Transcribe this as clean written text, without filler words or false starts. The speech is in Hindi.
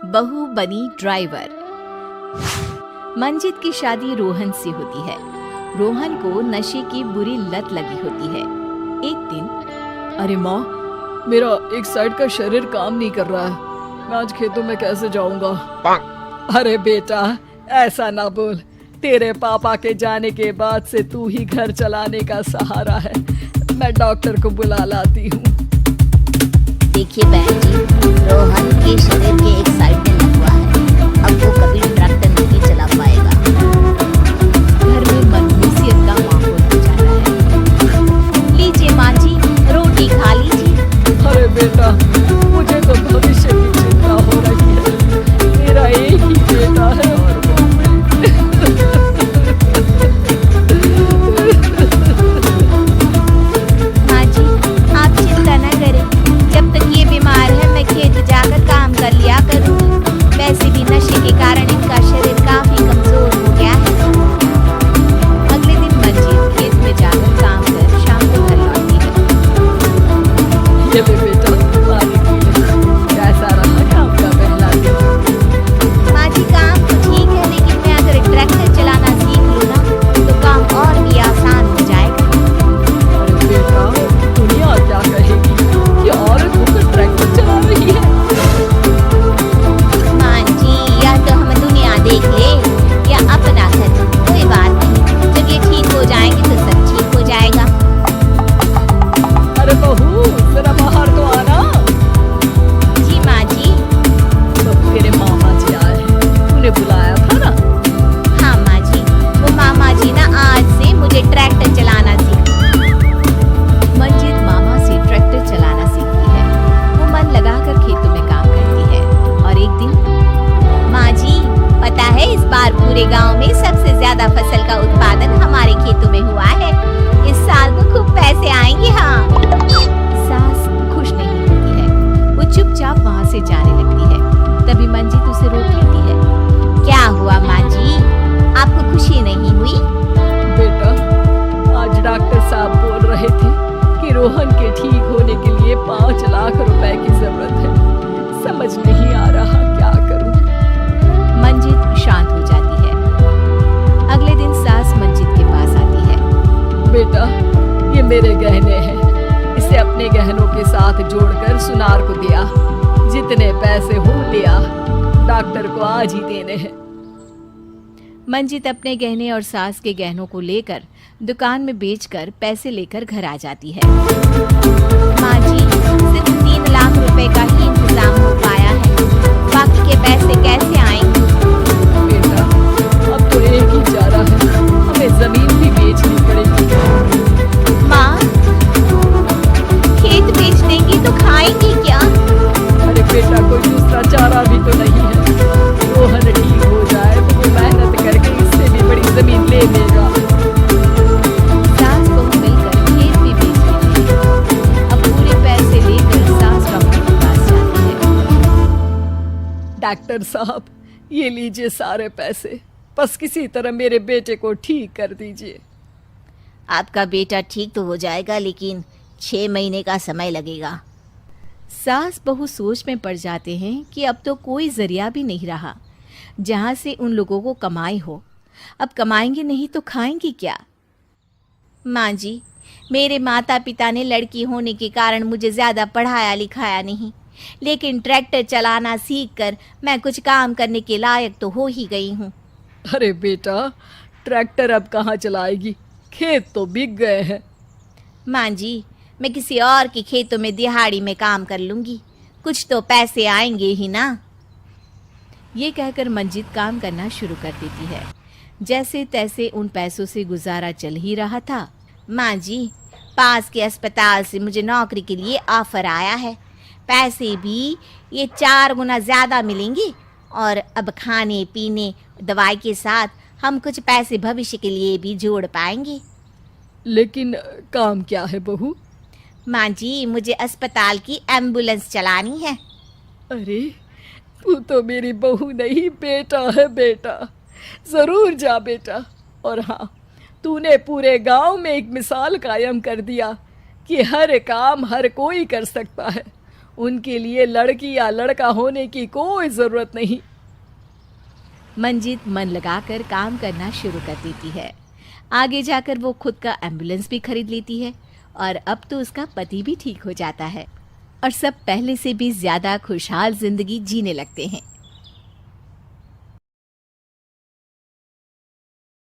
बहू बनी ड्राइवर। मंजित की शादी रोहन से होती है। रोहन को नशे की बुरी लत लगी होती है। एक दिन, अरे माँ, मेरा एक साइड का शरीर काम नहीं कर रहा है। मैं आज खेतों में कैसे जाऊंगा? अरे बेटा, ऐसा ना बोल। तेरे पापा के जाने के बाद से तू ही घर चलाने का सहारा है। मैं डॉक्टर को बुला लाती हूँ। देखिए बहन जी, रोहन के शरीर के एक साइड में लग हुआ है। अब वो कभी ट्रैक्टर नहीं चला पाएगा। घर में मनहूसियत का माहौल हो जाता है। लीजिए माँ जी, रोटी खा लीजिए। अरे बेटा, मुझे तो भविष्य की चिंता हो रही है। मेरा एक ही बेटा है और वो मैं। माँ जी, आप चिंता न करें। जब तक ये बीमार है मैं खेत जाकर काम कर लिया करूँगी। वैसे भी नशे के कारण इनका शरीर काफी कमजोर हो गया है। अगले दिन मंजित खेत में जाकर काम कर शाम को घर लौटती है। ये ले बेटा, पानी पी ले। कैसा रहा काम का पहला दिन? माँ जी, काम तो ठीक है, लेकिन मैं अगर ट्रैक्टर चलाना सीख लूँ ना तो काम और भी आसान हो जाएगा। अरे बेटा, दुनिया क्या कहेगी कि औरत होकर ट्रैक्टर चला रही है? माँ जी, या तो हम दुनिया देख ले या अपना घर। कोई बात नहीं, जब ये ठीक हो जाएंगे तो सब ठीक हो जाएगा। अरे बहू, जरा बाहर तो आना। जी माँ जी। बहू, तेरे मामा जी आए हैं। तूने बुलाया था ना? हाँ माँ जी, वो मामा जी ना आज से मुझे ट्रैक्टर चलाना मंजित मामा से ट्रैक्टर चलाना सीखती है। वो मन लगाकर खेतों में काम करती है। और एक दिन, माँ जी, पता है इस बार पूरे गांव में सबसे ज्यादा फसल का उत्पादन हमारे खेतों में हुआ है। इस साल तो खूब पैसे आएंगे। हाँ। सास खुश नहीं होती है। वो चुपचाप वहाँ से जाने लगती है। तभी मंजित उसे रोक लेती है। क्या हुआ माँ जी, आपको खुशी नहीं हुई? बेटा, आज डॉक्टर साहब बोल रहे थे कि रोहन के ठीक होने के लिए 5 लाख रुपए की जरूरत है। समझ नहीं आ रहा क्या करूं। मंजित शांत हो जाती है। अगले दिन सास मंजित के पास आती है। बेटा, ये मेरे गहने हैं। इसे अपने गहनों के साथ जोड़कर सुनार को दिया। जितने पैसे हो लिया, डॉक्टर को आज ही देने हैं। मंजित अपने गहने और सास के गहनों को लेकर दुकान में बेचकर पैसे लेकर घर आ जाती है। माँ जी, सिर्फ 3 लाख रुपए का ही इंतजाम हो पाया है। बाकी के पैसे कैसे आएंगे? बेटा, अब तो एक ही चारा है। हमें जमीन भी बेचनी पड़ेगी। माँ, खेत बेच देंगी तो खाएंगी क्या? अरे बेटा, कोई दूसरा चारा भी तो नहीं है। रोहन ठीक हो जाए तो वो मेहनत करके इससे भी बड़ी जमीन ले लेगा। सास बहू मिलकर खेत भी बेच देती है। अब पूरे पैसे लेकर सास डॉक्टर के पास जाती है। डॉक्टर साहब, ये लीजिए सारे पैसे। बस किसी तरह मेरे बेटे को ठीक कर दीजिए। आपका बेटा ठीक तो हो जाएगा, लेकिन 6 महीने का समय लगेगा। सास बहू सोच में पड़ जाते हैं कि अब तो कोई जरिया भी नहीं रहा जहां से उन लोगों को कमाई हो। अब कमाएंगे नहीं तो खाएंगे क्या? माँ जी, मेरे माता पिता ने लड़की होने के कारण मुझे ज़्यादा पढ़ाया लिखाया नहीं, लेकिन ट्रैक्टर चलाना सीखकर मैं कुछ काम करने के लायक तो हो ही गई हूँ। अरे बेटा, ट्रैक्टर अब कहाँ चलाएगी? खेत तो बिक गए हैं। माँ जी, मैं किसी और के खेतों में दिहाड़ी में काम कर लूँगी। कुछ तो पैसे आएंगे ही ना। ये कहकर मंजित काम करना शुरू कर देती है। जैसे तैसे उन पैसों से गुजारा चल ही रहा था। माँ जी, पास के अस्पताल से मुझे नौकरी के लिए ऑफर आया है। पैसे भी ये 4 गुना ज़्यादा मिलेंगे और अब खाने पीने दवाई के साथ हम कुछ पैसे भविष्य के लिए भी जोड़ पाएंगे। लेकिन काम क्या है बहू? माँ जी, मुझे अस्पताल की एम्बुलेंस चलानी है। अरे, तू तो मेरी बहू नहीं, बेटा है बेटा। जरूर जा बेटा। और हाँ, तूने पूरे गांव में एक मिसाल कायम कर दिया कि हर काम हर कोई कर सकता है। उनके लिए लड़की या लड़का होने की कोई जरूरत नहीं। मंजित मन लगाकर काम करना शुरू कर देती है। आगे जाकर वो खुद का एम्बुलेंस भी खरीद लेती है और अब तो उसका पति भी ठीक हो जाता है और सब पहले से भी ज्यादा खुशहाल जिंदगी जीने लगते हैं।